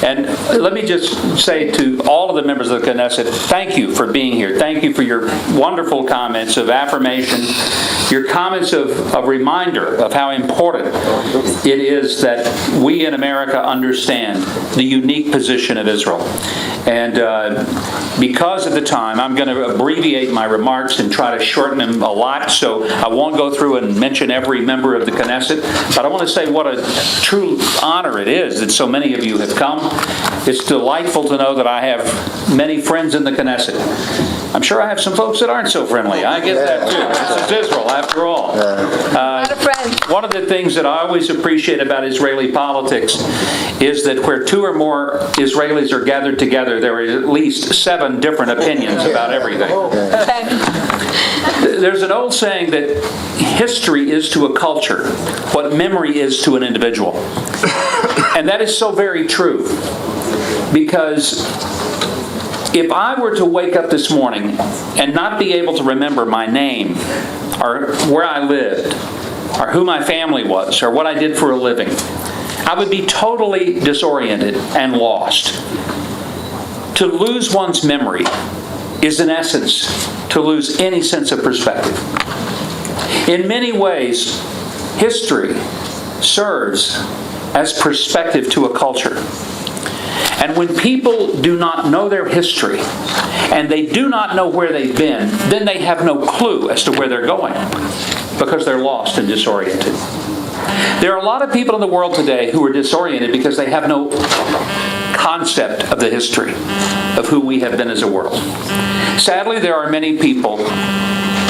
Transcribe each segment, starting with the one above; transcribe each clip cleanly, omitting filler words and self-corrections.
And let me just say to all of the members of the Knesset, thank you for being here. Thank you for your wonderful comments of affirmation, your comments of reminder of how important it is that we in America understand the unique position of Israel. And because of the time, I'm going to abbreviate my remarks and try to shorten them a lot, so I won't go through and mention every member of the Knesset, but I want to say what a true honor it is that so many of you have come. It's delightful to know that I have many friends in the Knesset. I'm sure I have some folks that aren't so friendly. I get that too. This is Israel, after all. One of the things that I always appreciate about Israeli politics is that where two or more Israelis are gathered together, there are at least 7 different opinions about everything. There's an old saying that history is to a culture what memory is to an individual. And that is so very true. Because if I were to wake up this morning and not be able to remember my name, or where I lived, or who my family was, or what I did for a living, I would be totally disoriented and lost. To lose one's memory is, in essence, to lose any sense of perspective. In many ways, history serves as perspective to a culture. And when people do not know their history, and they do not know where they've been, then they have no clue as to where they're going, because they're lost and disoriented. There are a lot of people in the world today who are disoriented because they have no concept of the history of who we have been as a world. Sadly, there are many people,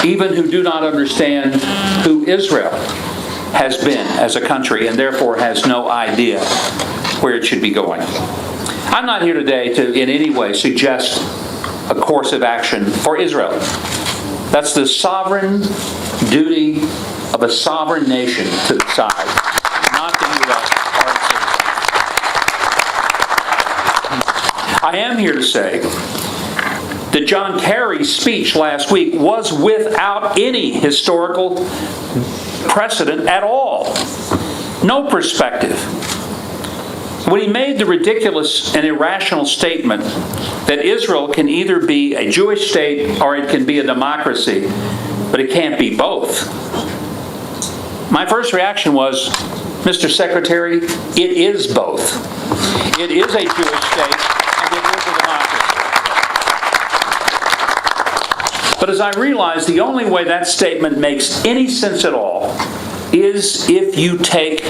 even who do not understand who Israel has been as a country, and therefore has no idea where it should be going. I'm not here today to in any way suggest a course of action for Israel. That's the sovereign duty of a sovereign nation to decide, not the U.S. or its citizens. I am here to say that John Kerry's speech last week was without any historical precedent at all. No perspective. When he made the ridiculous and irrational statement that Israel can either be a Jewish state or it can be a democracy, but it can't be both, my first reaction was, Mr. Secretary, it is both. It is a Jewish state and it is a democracy. But as I realized, the only way that statement makes any sense at all is if you take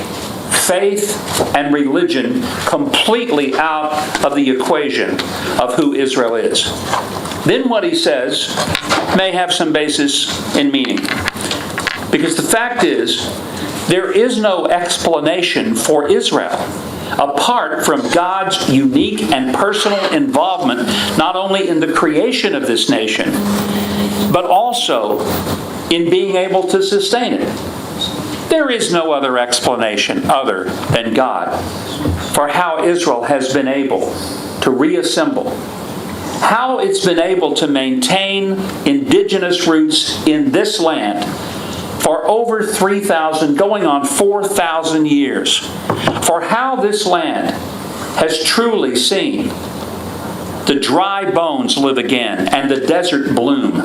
faith and religion completely out of the equation of who Israel is. Then what he says may have some basis in meaning. Because the fact is, there is no explanation for Israel apart from God's unique and personal involvement not only in the creation of this nation, but also in being able to sustain it. There is no other explanation other than God for how Israel has been able to reassemble, how it's been able to maintain indigenous roots in this land for over 3,000, going on 4,000 years, for how this land has truly seen the dry bones live again and the desert bloom.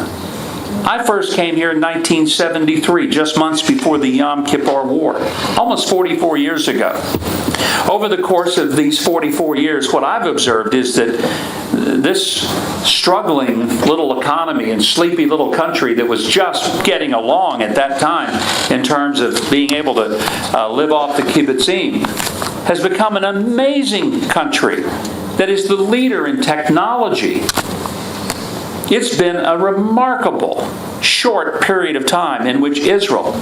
I first came here in 1973, just months before the Yom Kippur War, almost 44 years ago. Over the course of these 44 years, what I've observed is that this struggling little economy and sleepy little country that was just getting along at that time in terms of being able to live off the kibbutzim has become an amazing country that is the leader in technology. It's been a remarkable short period of time in which Israel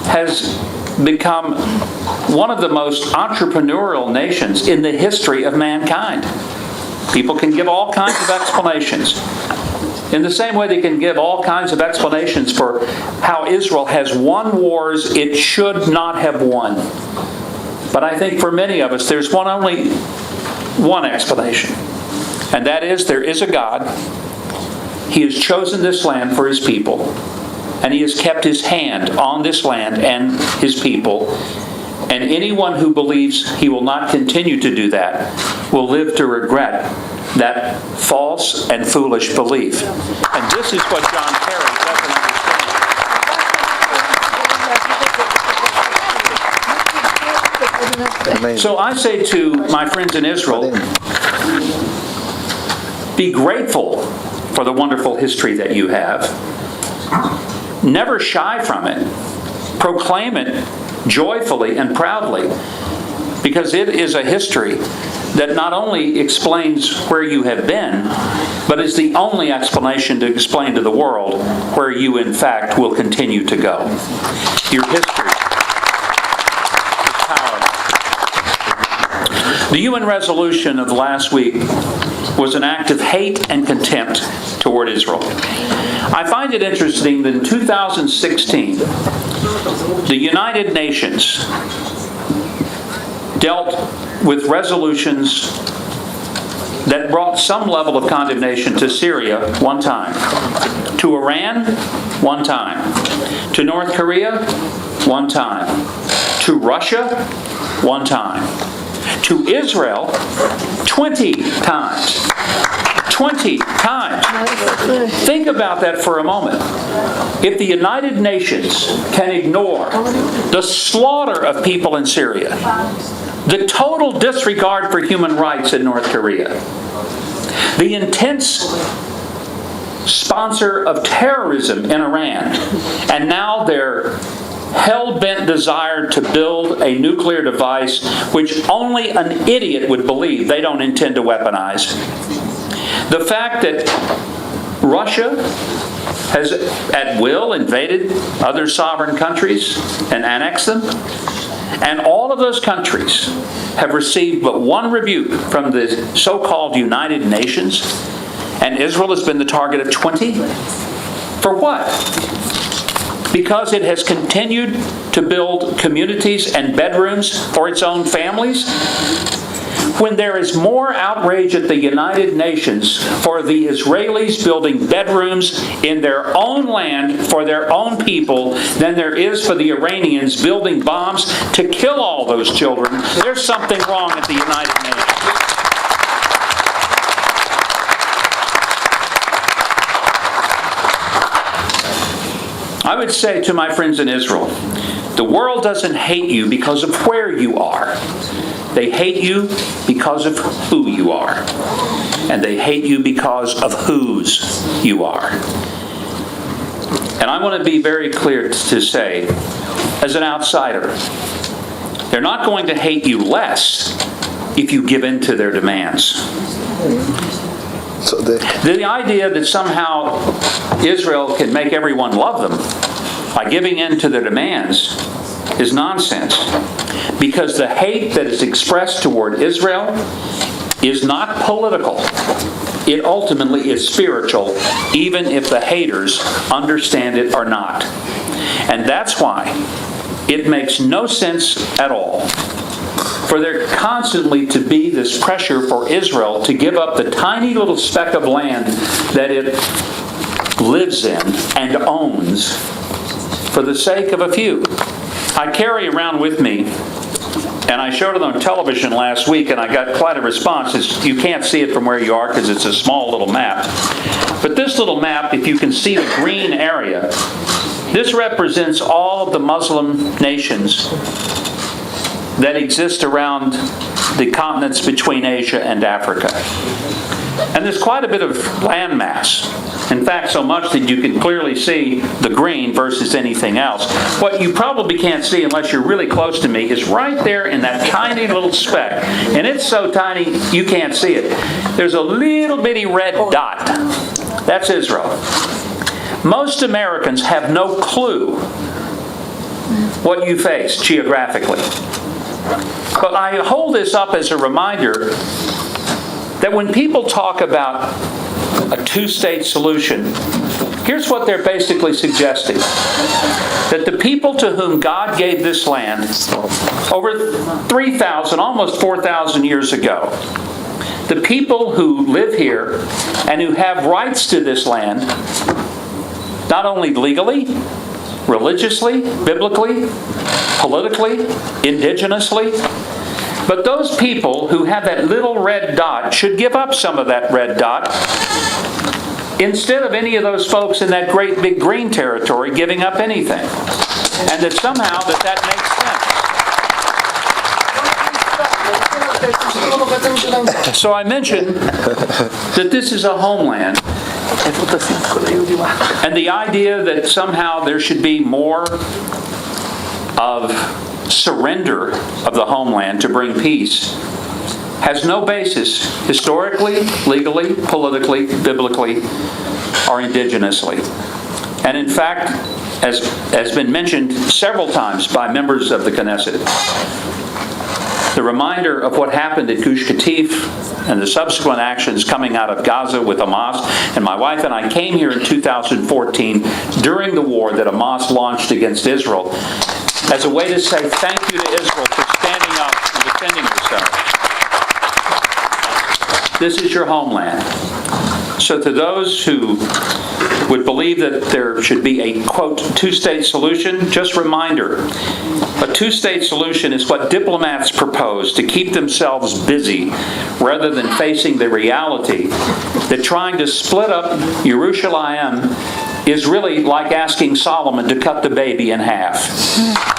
has become one of the most entrepreneurial nations in the history of mankind. People can give all kinds of explanations. In the same way they can give all kinds of explanations for how Israel has won wars it should not have won. But I think for many of us, there's only one explanation. And that is, there is a God. He has chosen this land for His people, and He has kept His hand on this land and His people, And anyone who believes he will not continue to do that will live to regret that false and foolish belief. And this is what John Kerry doesn't understand. So I say to my friends in Israel, be grateful for the wonderful history that you have. Never shy from it. Proclaim it joyfully and proudly, because it is a history that not only explains where you have been, but is the only explanation to explain to the world where you, in fact, will continue to go. Your history is powerful. The UN resolution of last week was an act of hate and contempt toward Israel. I find it interesting that in 2016, the United Nations dealt with resolutions that brought some level of condemnation to Syria one time, to Iran one time, to North Korea one time, to Russia one time, to Israel 20 times. 20 times. Think about that for a moment. If the United Nations can ignore the slaughter of people in Syria, the total disregard for human rights in North Korea, the intense sponsor of terrorism in Iran, and now their hell-bent desire to build a nuclear device which only an idiot would believe they don't intend to weaponize. The fact that Russia has at will invaded other sovereign countries and annexed them, and all of those countries have received but one rebuke from the so-called United Nations, and Israel has been the target of 20? For what? Because it has continued to build communities and bedrooms for its own families? When there is more outrage at the United Nations for the Israelis building bedrooms in their own land for their own people than there is for the Iranians building bombs to kill all those children, there's something wrong at the United Nations. I would say to my friends in Israel, the world doesn't hate you because of where you are. They hate you because of who you are. And they hate you because of whose you are. And I want to be very clear to say, as an outsider, they're not going to hate you less if you give in to their demands. So the idea that somehow Israel can make everyone love them by giving in to their demands is nonsense. Because the hate that is expressed toward Israel is not political. It ultimately is spiritual, even if the haters understand it or not. And that's why it makes no sense at all for there constantly to be this pressure for Israel to give up the tiny little speck of land that it lives in and owns for the sake of a few. I carry around with me, and I showed it on television last week, and I got quite a response. You can't see it from where you are because it's a small little map. But this little map, if you can see the green area, this represents all of the Muslim nations that exist around the continents between Asia and Africa. And there's quite a bit of land mass. In fact, so much that you can clearly see the green versus anything else. What you probably can't see unless you're really close to me is right there in that tiny little speck. And it's so tiny you can't see it. There's a little bitty red dot. That's Israel. Most Americans have no clue what you face geographically. But I hold this up as a reminder that when people talk about a two-state solution, here's what they're basically suggesting. That the people to whom God gave this land over 3,000, almost 4,000 years ago, the people who live here and who have rights to this land, not only legally, religiously, biblically, politically, indigenously. But those people who have that little red dot should give up some of that red dot instead of any of those folks in that great big green territory giving up anything. And that somehow that makes sense. So I mentioned that this is a homeland. And the idea that somehow there should be more of surrender of the homeland to bring peace has no basis historically, legally, politically, biblically, or indigenously. And in fact, as has been mentioned several times by members of the Knesset, the reminder of what happened at Gush Katif and the subsequent actions coming out of Gaza with Hamas, and my wife and I came here in 2014 during the war that Hamas launched against Israel as a way to say thank you to Israel for standing up and defending yourself. This is your homeland. So to those who would believe that there should be a, quote, two-state solution, just reminder, a two-state solution is what diplomats propose to keep themselves busy rather than facing the reality that trying to split up Yerushalayim is really like asking Solomon to cut the baby in half.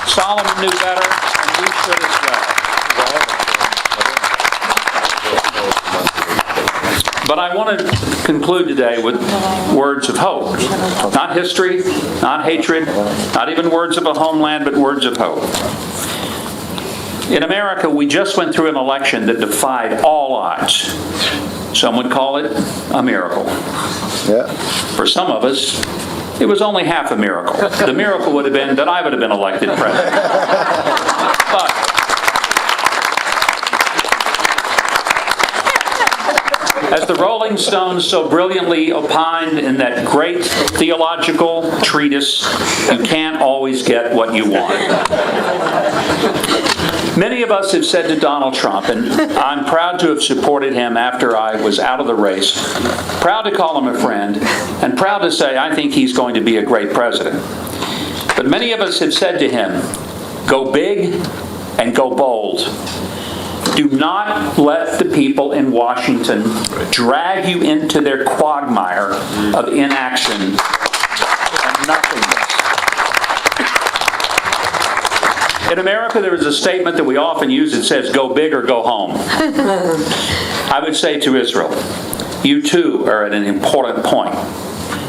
Solomon knew better, and we should as well. But I want to conclude today with words of hope. Not history, not hatred, not even words of a homeland, but words of hope. In America, we just went through an election that defied all odds. Some would call it a miracle. Yeah. For some of us, it was only half a miracle. The miracle would have been that I would have been elected president. But as the Rolling Stones so brilliantly opined in that great theological treatise, you can't always get what you want. Many of us have said to Donald Trump, and I'm proud to have supported him after I was out of the race, proud to call him a friend, and proud to say I think he's going to be a great president. But many of us have said to him, go big and go bold. Do not let the people in Washington drag you into their quagmire of inaction and nothingness. In America, there is a statement that we often use that says, go big or go home. I would say to Israel, you too are at an important point.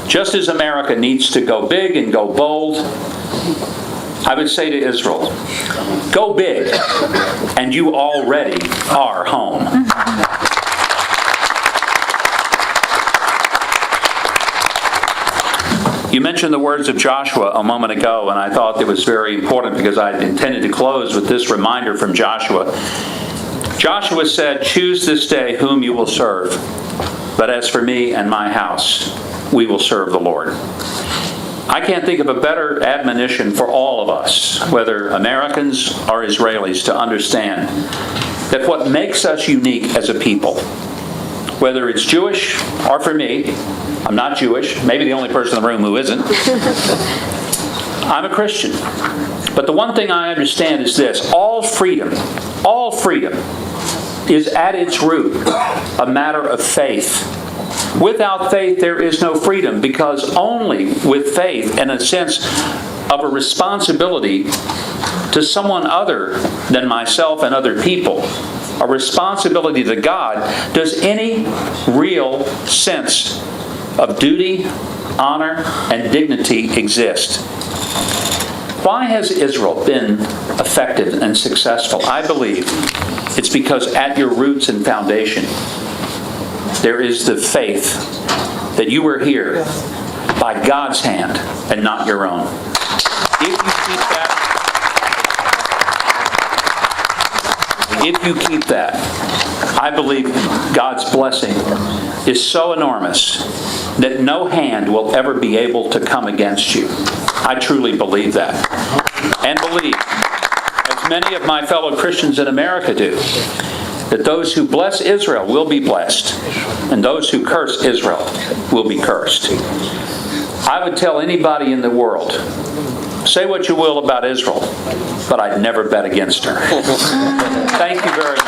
Just as America needs to go big and go bold, I would say to Israel, go big, and you already are home. You mentioned the words of Joshua a moment ago, and I thought it was very important because I intended to close with this reminder from Joshua. Joshua said, choose this day whom you will serve, but as for me and my house, we will serve the Lord. I can't think of a better admonition for all of us, whether Americans or Israelis, to understand that what makes us unique as a people, whether it's Jewish or for me, I'm not Jewish, maybe the only person in the room who isn't, I'm a Christian. But the one thing I understand is this, all freedom is at its root a matter of faith. Without faith, there is no freedom, because only with faith and a sense of a responsibility to someone other than myself and other people, a responsibility to God, does any real sense of duty, honor, and dignity exist. Why has Israel been effective and successful? I believe it's because at your roots and foundation, there is the faith that you were here by God's hand and not your own. If you keep that, I believe God's blessing is so enormous that no hand will ever be able to come against you. I truly believe that. And believe, as many of my fellow Christians in America do, that those who bless Israel will be blessed, and those who curse Israel will be cursed. I would tell anybody in the world Say what you will about Israel, but I'd never bet against her. Thank you very much.